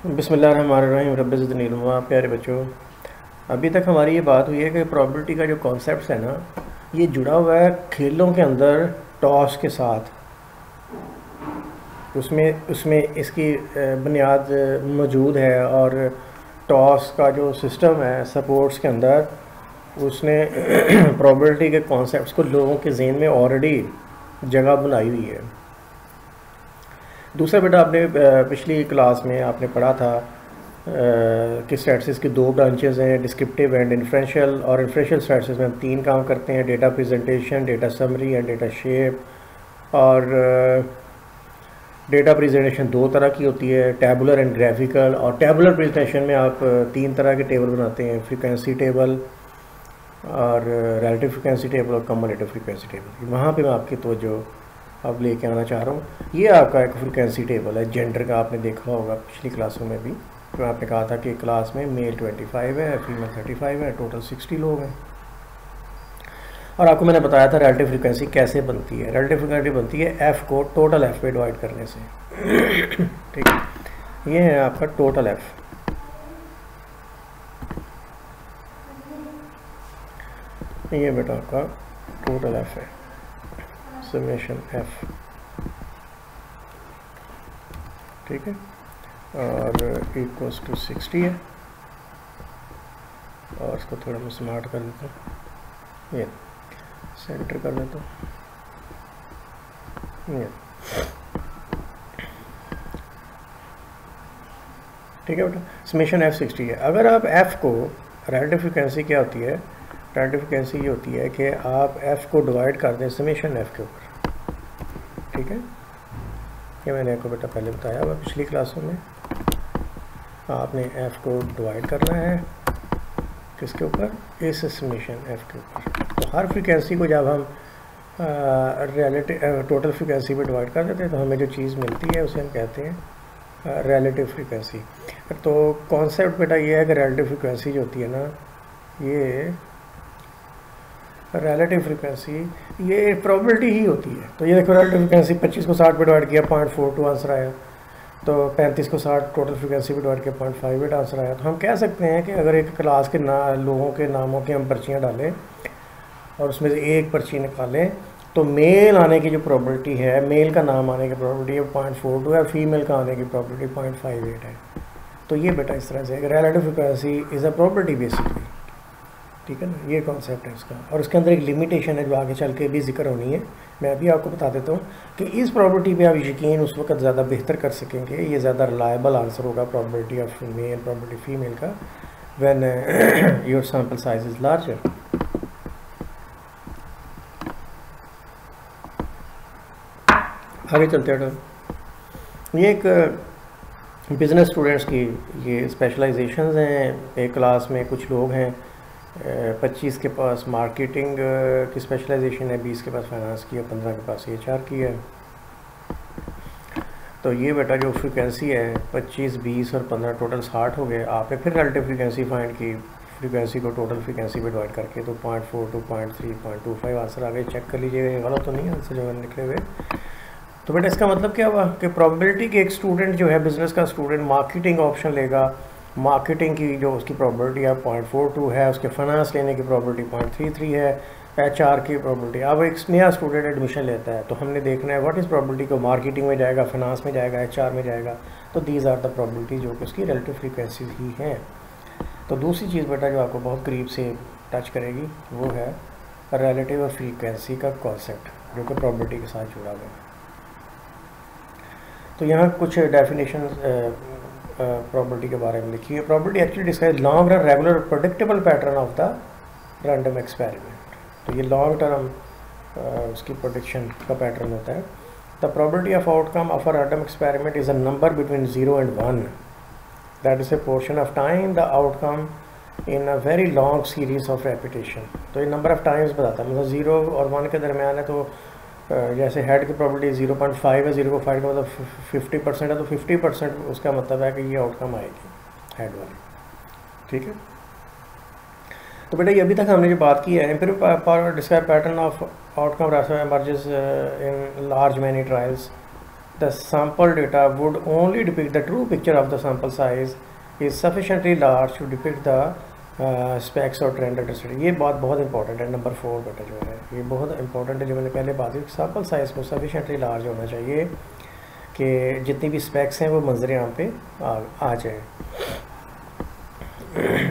बिस्मिल्लाहिर्रहमानिर्रहीम रब्बि ज़िदनी इल्मा। प्यारे बच्चों, अभी तक हमारी ये बात हुई है कि प्रोबेबिलिटी का जो कॉन्सेप्ट है ना, ये जुड़ा हुआ है खेलों के अंदर टॉस के साथ। उसमें उसमें इसकी बुनियाद मौजूद है और टॉस का जो सिस्टम है सपोर्ट्स के अंदर, उसने प्रोबेबिलिटी के कॉन्सेप्ट्स को लोगों के जहन में ऑलरेडी जगह बनाई हुई है। दूसरा बेटा, आपने पिछली क्लास में आपने पढ़ा था कि स्टैटिस्टिक्स की दो ब्रांचेस हैं, डिस्क्रिप्टिव एंड इन्फ्रेंशियल। और इन्फ्रेंशियल स्टैटिस्टिक्स में हम तीन काम करते हैं: data presentation, data summary and data shape. और डेटा प्रेजेंटेशन दो तरह की होती है, टैबुलर एंड ग्राफिकल। और टैबुलर प्रेजेंटेशन में आप तीन तरह के टेबल बनाते हैं: फ्रीक्वेंसी टेबल और रिलेटिव फ्रीक्वेंसी टेबल और कम्युलेटिव फ्रीक्वेंसी टेबल। वहाँ पे मैं आपकी तवज्जो अब लेके आना चाह रहा हूँ। ये आपका एक फ्रीक्वेंसी टेबल है जेंडर का, आपने देखा होगा पिछली क्लासों में भी। तो आपने कहा था कि क्लास में मेल 25 है, फीमेल 35 है, टोटल 60 लोग हैं। और आपको मैंने बताया था रिलेटिव फ्रीक्वेंसी कैसे बनती है। रिलेटिव फ्रीक्वेंसी बनती है एफ़ को टोटल एफ़ पे डिवाइड करने से। ठीक है, ये है आपका टोटल एफ़। ये बेटा आपका टोटल एफ़ है, समेशन एफ़। ठीक है, और इक्वल्स टू 60 है। और इसको थोड़ा मैं स्मार्ट कर देता हूँ, ये सेंटर कर देता हूँ ये। ठीक है बेटा, समेशन एफ़ 60 है। अगर आप एफ़ को, रिलेटिव फ्रीक्वेंसी क्या होती है? रिलेटिव फ्रीक्वेंसी ये होती है कि आप एफ़ को डिवाइड कर दें समेशन एफ़ के ऊपर। ठीक है, ये मैंने आपको बेटा पहले बताया हुआ पिछली क्लासों में। आपने एफ़ को डिवाइड करना है किसके ऊपर? इस समेशन एफ़ के ऊपर। तो हर फ्रीक्वेंसी को जब हम टोटल फ्रीक्वेंसी पे डिवाइड कर देते हैं तो हमें जो चीज़ मिलती है उसे हम कहते हैं रिलेटिव फ्रीक्वेंसी। तो कॉन्सेप्ट बेटा ये है कि रिलेटिव फ्रीक्वेंसी जो होती है ना, ये रिलेटिव फ्रीक्वेंसी ये प्रोबेबिलिटी ही होती है। तो ये देखो, रिलेटिव फ्रीक्वेंसी 25 को 60 पे डिवाइड किया 0.42 आंसर आया। तो 35 को 60 टोटल फ्रीक्वेंसी पे डिवाइड किया 0.58 आंसर आया। तो हम कह सकते हैं कि अगर एक क्लास के लोगों के नामों की हम पर्चियाँ डालें और उसमें से एक पर्ची निकालें तो मेल आने की जो प्रोबेबिलिटी है, मेल का नाम आने की प्रोबेबिलिटी है 0.42 है, फीमेल का आने की प्रोबेबिलिटी 0.58 है। तो ये बेटा इस तरह से relative frequency is a probability basically. ठीक है ना, ये कॉन्सेप्ट है इसका। और इसके अंदर एक लिमिटेशन है जो आगे चल के भी जिक्र होनी है। मैं अभी आपको बता देता हूँ कि इस प्रोबेबिलिटी पे आप यकीन उस वक्त ज़्यादा बेहतर कर सकेंगे, ये ज़्यादा रिलायबल आंसर होगा probability of male, probability female का, when your sample size is larger. आगे चलते हैं। ये एक बिज़नेस स्टूडेंट्स की ये स्पेशलाइजेशंस हैं। एक क्लास में कुछ लोग हैं, 25 के पास मार्केटिंग की स्पेशलाइजेशन है, 20 के पास फाइनेंस की है, 15 के पास HR की है। तो ये बेटा जो फ्रीक्वेंसी है 25, 20 और 15 टोटल 60 हो गए। आपने फिर रिलेटिव फ्रीक्वेंसी फाइंड की, फ्रीक्वेंसी को टोटल फ्रीक्वेंसी पे डिवाइड करके, तो 0.42, 0.3, 0.25 आंसर आ गए। चेक कर लीजिएगा, गलत तो नहीं आंसर जो निकले हुए। तो बेटा इसका मतलब क्या हुआ कि प्रोबेबिलिटी कि एक स्टूडेंट जो है, बिज़नेस का स्टूडेंट, मार्केटिंग ऑप्शन लेगा, मार्केटिंग की जो उसकी प्रोबेबिलिटी है 0.42 है, उसके फाइनेंस लेने की प्रोबेबिलिटी 0.33 है, HR की प्रोबेबिलिटी। अब एक नया स्टूडेंट एडमिशन लेता है तो हमने देखना है व्हाट इज़ प्रोबेबिलिटी को मार्केटिंग में जाएगा, फाइनेंस में जाएगा, HR में जाएगा। तो दीज आर द प्रोबेबिलिटी जो कि उसकी रिलेटिव फ्रीक्वेंसी ही हैं। तो दूसरी चीज़ बेटा जो आपको बहुत करीब से टच करेगी वो है रिलेटिव फ्रीक्वेंसी का कॉन्सेप्ट, जो कि प्रोबेबिलिटी के साथ जुड़ा हुआ है। तो यहाँ कुछ डेफिनेशन प्रोबेबिलिटी के बारे में लिखी है। Probability actually describe long run regular predictable pattern of the random experiment. तो ये लॉन्ग टर्म उसकी प्रोडिक्शन का पैटर्न होता है। The probability of outcome of a random experiment is a number between 0 and 1 that is a portion of time the outcome in a very long series of repetition. तो ये number of times बताता है, मतलब 0 और 1 के दरमियान है। तो जैसे हेड की प्रोबेबिलिटी 0.5 है, 0.5 का मतलब 50% है, तो 50% उसका मतलब है कि ये आउटकम आएगी हेड वाली। ठीक है, तो बेटा ये अभी तक हमने जो बात की है, describe pattern of outcome emerges in large many trials. the sample data would only depict the true picture of the sample size is sufficiently large to depict the specs और ट्रेंड अंडरस्टैंडिंग। ये बात बहुत important है, number 4 बेटा जो है ये बहुत इंपॉर्टेंट है। जो मैंने पहले बात की, सैम्पल साइज़ को सफिशेंटली लार्ज होना चाहिए कि जितनी भी स्पेक्स हैं वो मंजर आम पे आ जाए।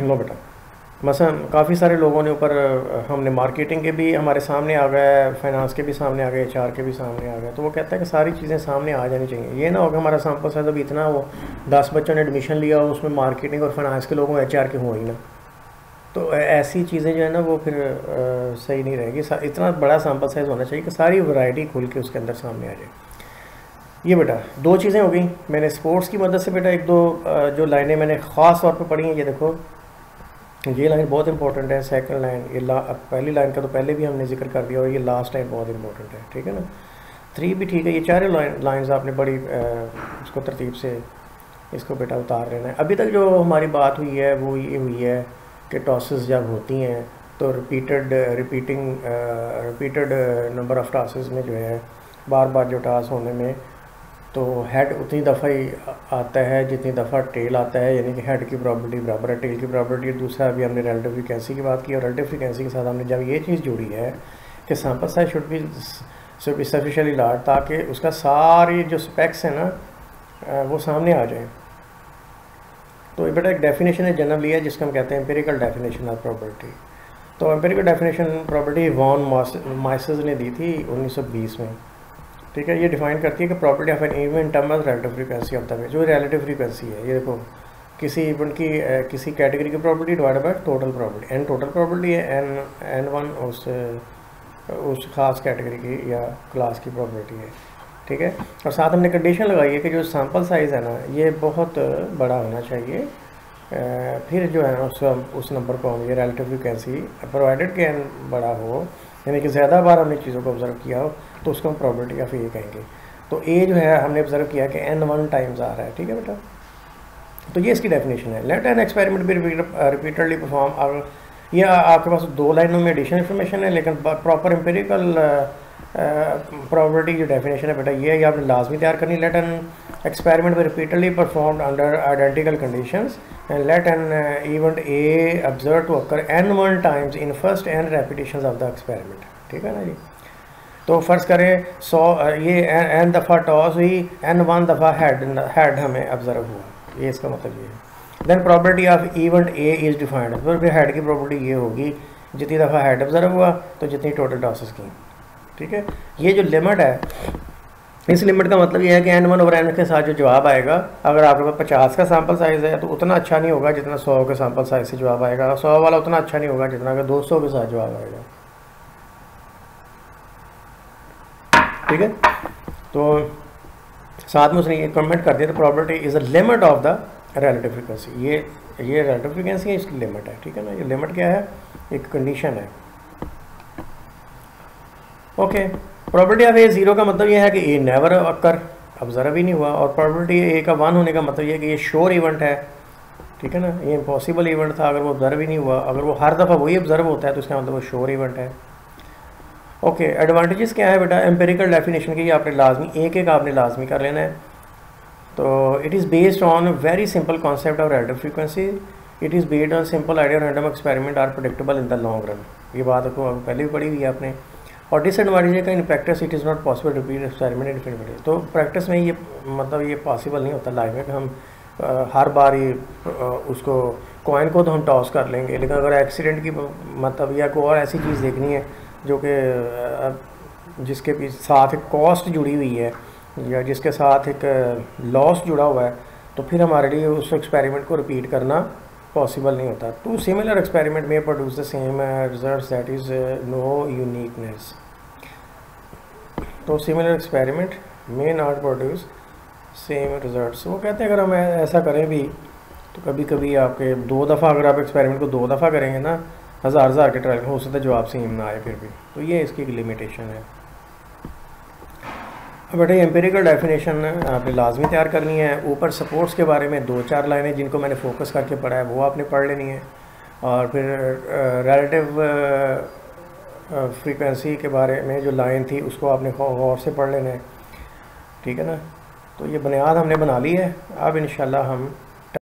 लो बेटा, मसलन काफ़ी सारे लोगों ने ऊपर, हमने मार्केटिंग के भी हमारे सामने आ गया, फाइनेंस के भी सामने आ गए, HR के भी सामने आ गए, तो वो कहता है कि सारी चीज़ें सामने आ जानी चाहिए। ये ना होगा हमारा सैम्पल साइज अभी इतना हो, 10 बच्चों ने एडमिशन लिया, उसमें मार्केटिंग और फाइनेंस के लोगों HR के हुआ ही ना, तो ऐसी चीज़ें जो है ना वो फिर सही नहीं रहेगी। इतना बड़ा सैम्पल साइज़ होना चाहिए कि सारी वैरायटी खुल के उसके अंदर सामने आ जाए। ये बेटा 2 चीज़ें हो गई। मैंने स्पोर्ट्स की मदद से बेटा 1-2 जो लाइनें मैंने ख़ास तौर पे पढ़ी हैं, ये देखो ये लाइन बहुत इंपॉर्टेंट है। सेकंड लाइन, ये पहली लाइन का तो पहले भी हमने जिक्र कर दिया, और ये लास्ट लाइन बहुत इंपॉर्टेंट है, ठीक है ना। 3 भी ठीक है, ये 4 लाइन्स आपने बड़ी इसको तरतीब से इसको बेटा उतार लेना है। अभी तक जो हमारी बात हुई है वो ये हुई है कि टॉसेस जब होती हैं तो रिपीटेड नंबर ऑफ़ टॉसेस में जो है बार बार जो टॉस होने में तो हेड उतनी दफ़ा ही आता है जितनी दफ़ा टेल आता है, यानी कि हेड की प्रॉपर्टी बराबर है टेल की प्रॉपर्टी। दूसरा अभी हमने रिलेटिव फ्रीक्वेंसी की बात की, और रिलेटिव फ्रीक्वेंसी के साथ हमने जब ये चीज़ जुड़ी है कि sample size should be sufficiently large, ताकि उसका सारी जो स्पेक्स है ना वो सामने आ जाए। तो बेटा एक डेफिनेशन है जनरली है जिसको हम कहते हैं एम्पिरिकल डेफिनेशन ऑफ प्रॉपर्टी। तो एम्पिरिकल डेफिनेशन प्रॉपर्टी वॉन माइसेस ने दी थी 1920 में, ठीक है। ये डिफाइन करती है कि property of an event term relative frequency of the wave, जो रिलेटिव फ्रीक्वेंसी है। ये देखो किसी इवेंट की किसी कैटेगरी की property divide by total property, an total property है, n1 उस खास कैटेगरी की या क्लास की प्रॉपर्टी है, ठीक है। और साथ हमने कंडीशन लगाई है कि जो सैम्पल साइज़ है ना ये बहुत बड़ा होना चाहिए, फिर जो है ना उस नंबर को हम ये रिलेटिव फ्रीक्वेंसी प्रोवाइडेड के n बड़ा हो, यानी कि ज़्यादा बार हमने चीज़ों को ऑब्ज़र्व किया हो तो उसको हम प्रॉपर्टी ऑफ ए कहेंगे। तो ए जो है हमने ऑब्ज़र्व किया कि n1 टाइम्स आ रहा है, ठीक है बेटा। तो ये इसकी डेफिनेशन है। Late an experiment be repeatedly perform. ये आपके पास 2 लाइनों में एडिशनल इन्फॉर्मेशन है, लेकिन प्रॉपर एम्पिरिकल प्रॉपर्टी जो डेफिनेशन है बेटा ये आपने लाजमी तैयार करनी। Let an experiment be repeatedly performed under identical conditions and let an event A observe to occur n1 times in first n repetitions of the experiment, ठीक है ना जी। तो फ़र्ज़ करें 100 ये n दफ़ा टॉस हुई, n1 दफ़ा हेड हमें ऑब्ज़र्व हुआ, ये इसका मतलब ये है। Then property of event A is defined, तो फिर हेड की प्रॉपर्टी ये होगी जितनी दफ़ा हेड ऑब्ज़र्व हुआ तो जितनी टोटल टॉसेस की, ठीक है। ये जो लिमिट है, इस लिमिट का मतलब ये है कि n1 ओवर n के साथ जो जवाब आएगा, अगर आपके पास 50 का सैम्पल साइज़ है तो उतना अच्छा नहीं होगा जितना 100 के सैम्पल साइज़ से जवाब आएगा, 100 वाला उतना अच्छा नहीं होगा जितना कि 200 के साथ जवाब आएगा, ठीक है। तो साथ में उसने ये कमेंट कर दिया, तो property is a limit of the relative frequency. ये रिलेटिव फ्रीक्वेंसी है, इसकी लिमिट है, ठीक है ना। ये लिमिट क्या है, एक कंडीशन है, ओके। प्रॉपर्टी ऑफ ए 0 का मतलब ये है कि ए नेवर अकर, ऑब्जर्व ही नहीं हुआ, और प्रॉपर्टी ए का 1 होने का मतलब ये है कि ये श्योर इवेंट है, ठीक है ना। ये इम्पॉसिबल इवेंट था अगर वो ऑब्जर्व ही नहीं हुआ, अगर वो हर दफ़ा वही ऑब्जर्व होता है तो इसका मतलब वो श्योर इवेंट है, ओके। एडवांटेजेस क्या है बेटा एम्पिरिकल डेफिनेशन की, आपने लाजमी एक आपने लाजमी कर लेना है। तो it is based on very simple concept of relative frequency, it is based on simple idea random experiment are predictable in the long run. ये बात को पहले भी पढ़ी हुई है आपने। और डिसएडवांटेज का in practice it is not possible repeat experiment infinitely. तो प्रैक्टिस में ये मतलब ये पॉसिबल नहीं होता लाइफ में कि हम हर बार ही उसको कॉइन को तो हम टॉस कर लेंगे, लेकिन अगर एक्सीडेंट की मतलब या कोई और ऐसी चीज़ देखनी है जो कि जिसके भी साथ एक कॉस्ट जुड़ी हुई है या जिसके साथ एक लॉस जुड़ा हुआ है, तो फिर हमारे लिए उस एक्सपेरिमेंट को रिपीट करना पॉसिबल नहीं होता। टू सिमिलर एक्सपेरिमेंट में produce the same results, that is no uniqueness. तो similar experiment may not produce same results. वो कहते हैं अगर हम ऐसा करें भी तो कभी कभी आपके 2 दफ़ा अगर आप एक्सपेरिमेंट को 2 दफ़ा करेंगे ना, हज़ार के ट्रायल हो सकता है जवाब सेम ना आए फिर भी, तो ये इसकी एक लिमिटेशन है। अब बेटे एम्पिरिकल डेफिनेशन आपने लाजमी तैयार करनी है। ऊपर सपोर्ट्स के बारे में 2-4 लाइनें जिनको मैंने फोकस करके पढ़ा है वो आपने पढ़ लेनी है, और फिर रिलेटिव फ्रीक्वेंसी के बारे में जो लाइन थी उसको आपने गौर से पढ़ लेना है। ठीक है ना। तो ये बुनियाद हमने बना ली है। अब इंशाल्लाह हम